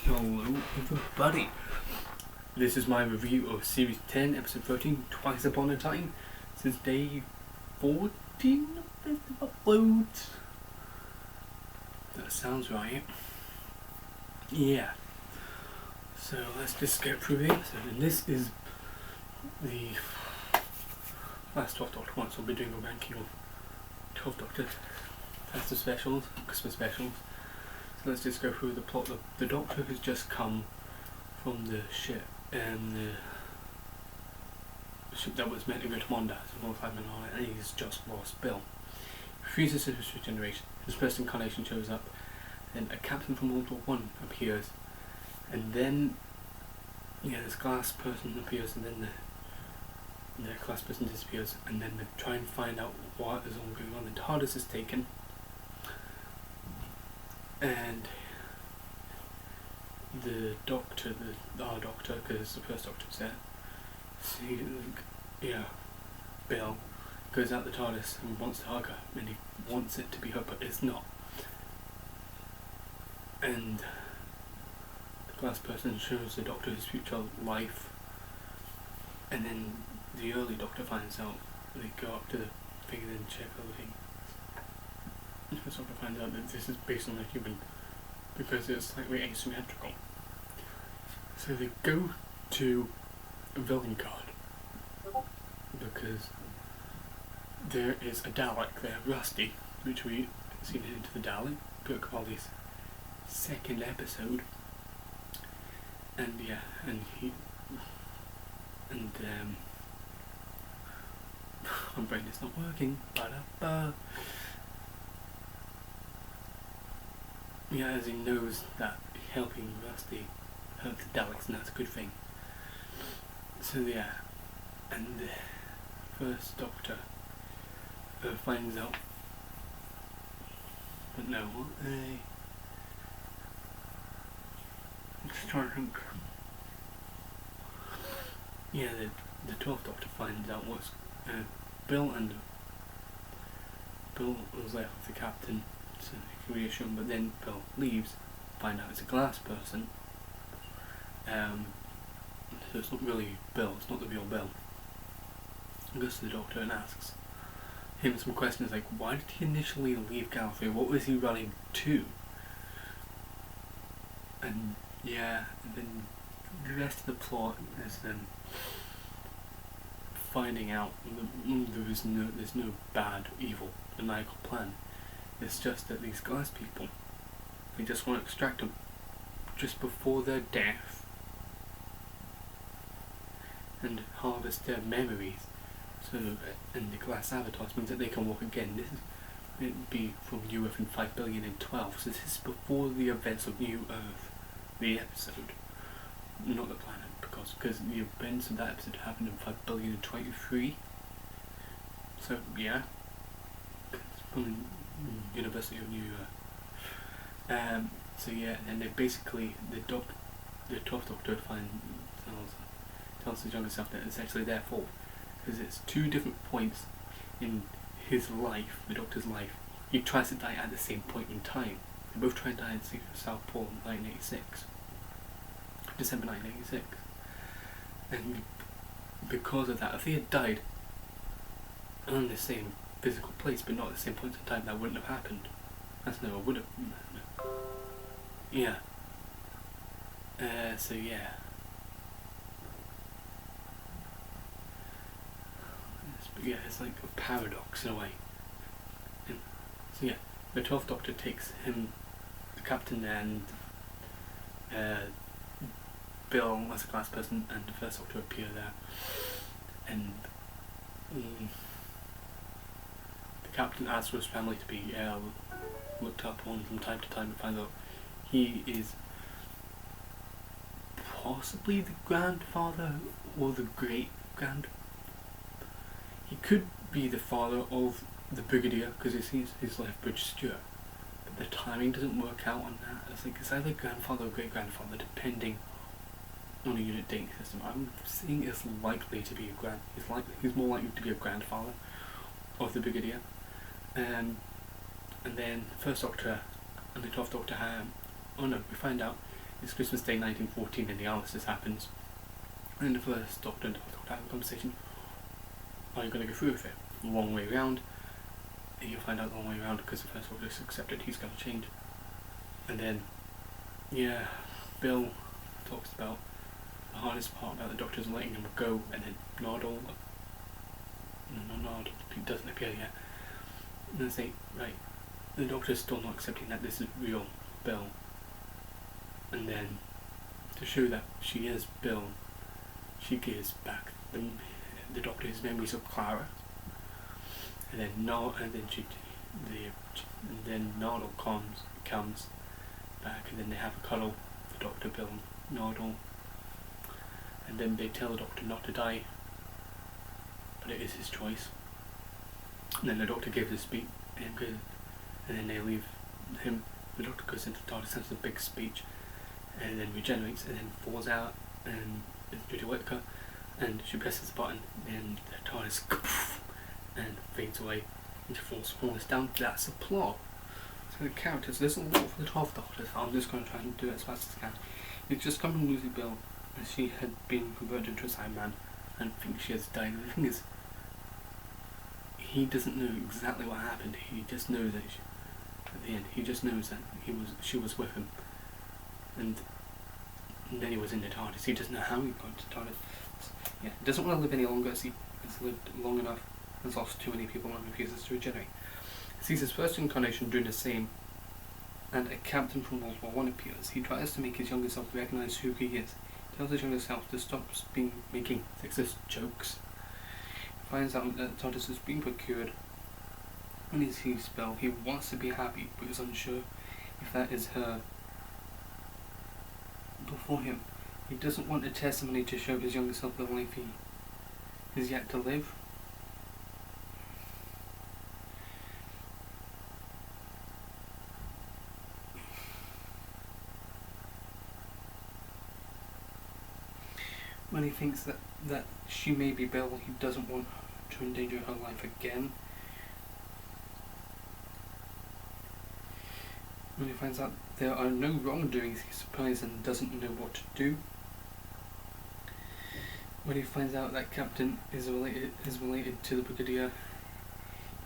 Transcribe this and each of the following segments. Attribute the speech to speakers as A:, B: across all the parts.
A: Hello everybody, this is my review of Series 10, Episode 13, Twice Upon a Time. This is day 14 of Festive uploads. That sounds right. Yeah. So let's just get through the episode, and this is the last 12th Doctor one, so we'll be doing a ranking of 12th Doctor Festive specials, Christmas specials. So let's just go through the plot. The Doctor has just come from the ship, and the ship that was meant to go to Mondas, and he's just lost Bill. He refuses his regeneration. His first incarnation shows up, then a captain from World War One appears, and then this glass person appears, and then the glass person disappears, and then they try and find out what is all going on. The TARDIS is taken, and the Doctor, our Doctor, because the First Doctor's there, Bill goes out the TARDIS and wants to hug her, and he wants it to be her, but it's not. And the glass person shows the Doctor his future life, and then the early Doctor finds out. They go up to the thing and then check everything. The First Doctor finds out that this is based on a human, because it's slightly asymmetrical. So they go to Villengard, because there is a Dalek there, Rusty, which we seen into the Dalek, Peter Capaldi's second episode. And my brain is not working. As he knows that helping Rusty hurt the Daleks, and that's a good thing. So and the First Doctor finds out. But no, I'm just trying to think. The 12th Doctor finds out what's Bill was left with the captain, so he can reassure him, but then Bill leaves, find out it's a glass person. So it's not really Bill, it's not the real Bill. He goes to the Doctor and asks him some questions like, why did he initially leave Gallifrey? What was he running to? And then the rest of the plot is then finding out that there's no bad, evil, maniacal plan. It's just that these glass people, they just want to extract them just before their death and harvest their memories. So, and the glass avatars means that they can walk again. It'd be from New Earth in 5 billion and 12. So this is before the events of New Earth, the episode, not the planet, because the events of that episode happened in 5 billion and 23. So it's from the University of New York. And they basically the 12th Doctor tells his younger self that it's actually their fault, because it's two different points in his life, the Doctor's life. He tries to die at the same point in time. They both tried to die in South Pole in 1986, December 1986. And because of that, if they had died on the same physical place but not at the same points in time, that wouldn't have happened. That's never would have. It's like a paradox in a way. The 12th Doctor takes him, the captain, and Bill as a glass person, and the First Doctor appear there, and the captain asks for his family to be looked up on from time to time, and finds out he is possibly the grandfather or the great-grand. He could be the father of the Brigadier, because it seems his life bridge Stewart, but the timing doesn't work out on that. It's either grandfather or great-grandfather, depending on a unit dating system. I'm seeing it's likely to be he's more likely to be a grandfather of the Brigadier. And then the First Doctor and the 12th Doctor we find out It's Christmas Day 1914 and the armistice happens. And the First Doctor and the Twelfth Doctor have a conversation. Are you going to go through with it? The long way round. And you'll find out the long way round because the First Doctor has accepted he's going to change. And then, yeah, Bill talks about the hardest part about the Doctor's letting him go, and then Nardole, he doesn't appear yet. And they say, right, the Doctor's still not accepting that this is real Bill. And then, to show that she is Bill, she gives back the Doctor his memories of Clara. And then Nardole comes back, and then they have a cuddle, the Doctor, Bill, and Nardole. And then they tell the Doctor not to die, but it is his choice. And then the Doctor gives a speech, and then they leave him. The Doctor goes into the TARDIS, has a big speech, and then regenerates, and then falls out, and it's Judy Whittaker, and she presses the button, and the TARDIS and fades away, and she falls down. That's the plot. So the characters, there's a lot for the 12th Doctor, so I'm just going to try and do it as fast as I can. It's just come from Lucy Bill, and she had been converted into a Cyberman, and thinks she has died. And the thing is, he doesn't know exactly what happened. He just knows that at the end, he just knows that she was with him, and then he was in the TARDIS. He doesn't know how he got to TARDIS. Yeah, he doesn't want to live any longer. He's lived long enough, has lost too many people, and refuses to regenerate. He sees his first incarnation doing the same, and a captain from World War I appears. He tries to make his younger self recognise who he is. He tells his younger self to stop making sexist jokes. He finds out that TARDIS is being procured. When he sees Belle, he wants to be happy, but is unsure if that is her. Before him, he doesn't want a testimony to show his younger self the life he is yet to live. When he thinks that she may be Belle, he doesn't want to endanger her life again. When he finds out there are no wrongdoings, he's surprised and doesn't know what to do. When he finds out that Captain is related to the Brigadier,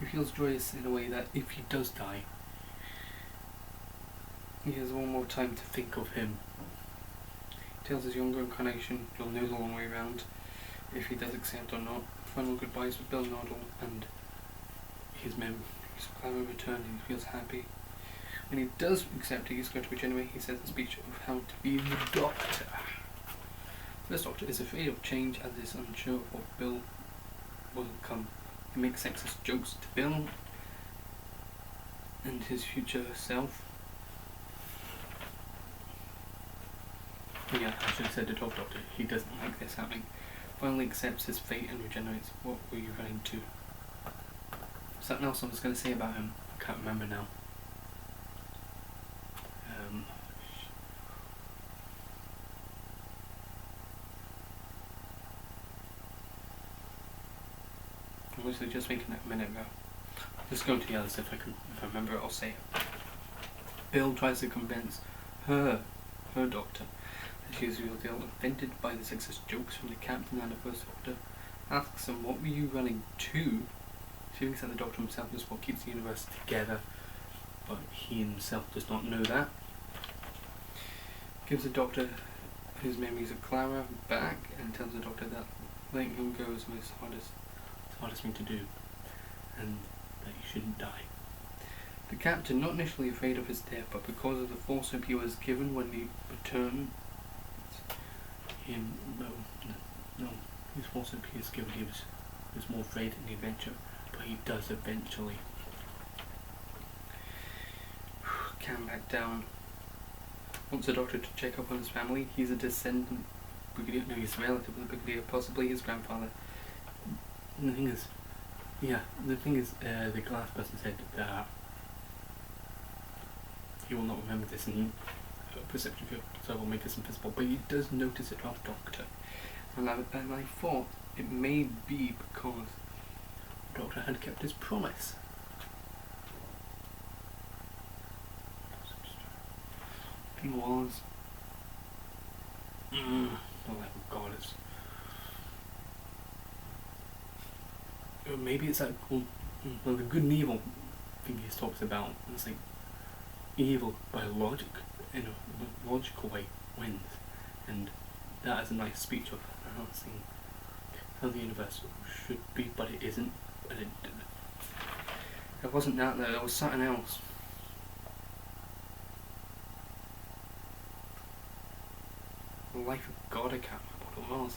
A: he feels joyous in a way that if he does die, he has one more time to think of him. He tells his younger incarnation he'll know the long way round, if he does accept or not. Final goodbyes with Bill Nardole, and his memories of Clara return, and he feels happy. When he does accept he's going to regenerate, he says a speech of how to be the Doctor. First Doctor is afraid of change and is unsure of what Bill will become. He makes sexist jokes to Bill and his future self. Yeah, I should have said the 12th Doctor. He doesn't like this happening. Finally accepts his fate and regenerates. What were you running to? Something else I was going to say about him. I can't remember now. I was just thinking that a minute ago. Just go to the others if I remember it, I'll say it. Bill tries to convince her Doctor, that she is the real deal, offended by the sexist jokes from the Captain and the First Doctor. Asks him, what were you running to? She thinks that the Doctor himself is what keeps the universe together, but he himself does not know that. Gives the Doctor his memories of Clara back, and tells the Doctor that letting him go is the hardest thing to do, and that he shouldn't die. The Captain, not initially afraid of his death, but because of the false hope he was given when he returned, his false hope he was given, he was more afraid in the adventure, but he does eventually calm back down. Wants the Doctor to check up on his family. He's a descendant Brigadier, no, he's a relative of the Brigadier, possibly his grandfather. And the thing is, the glass person said that he will not remember this in perception field, so I will make this invisible. But he does notice it off Doctor, and I thought it may be because the Doctor had kept his promise. The thing was, The Life of Goddess. Or maybe it's that well, the good and evil thing he talks about. It's like evil by logic, in a logical way, wins, and that is a nice speech of seeing how the universe should be, but it isn't. And it wasn't that. There was something else. The Life of God. I can't remember what it was.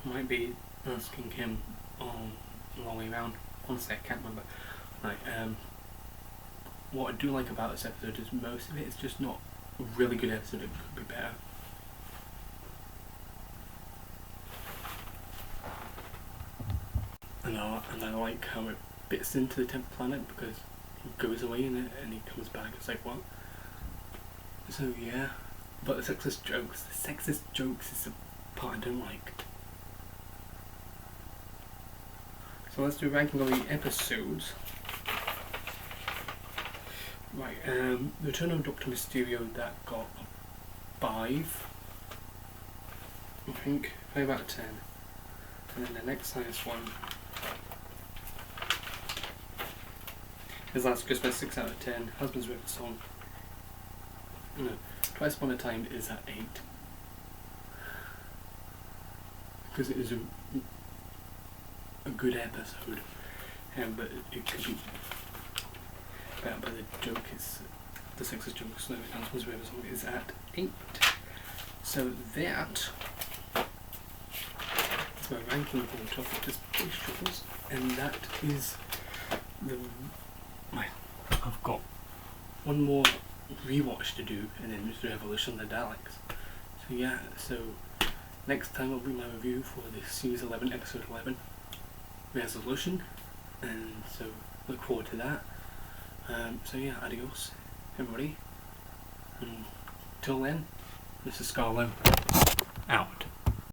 A: Might be asking him on the long way around. Honestly, I can't remember. Like, what I do like about this episode is most of it is just not a really good episode. It could be better. And I like how it fits into the 10th planet, because he goes away in it and he comes back. It's like, what? So yeah, but the sexist jokes is the part I don't like. So let's do a ranking of the episodes. Right, the Return of Dr. Mysterio, that got a 5. I think 5 out of 10. And then the next highest one is Last Christmas, 6 out of 10. Husband's River Song. No, Twice Upon a Time is at 8. Because it is a good episode, but it could be better. But the joke is the sexist joke. So Husband's River Song is at 8. So that is my ranking for the 12th Doctor's Space Troubles, and that is I've got one more rewatch to do, and then it's the Revolution of the Daleks. So yeah, so next time will be my review for the Series 11, Episode 11, Resolution, and so look forward to that. So yeah, adios everybody, and till then, this is Scarlo, out.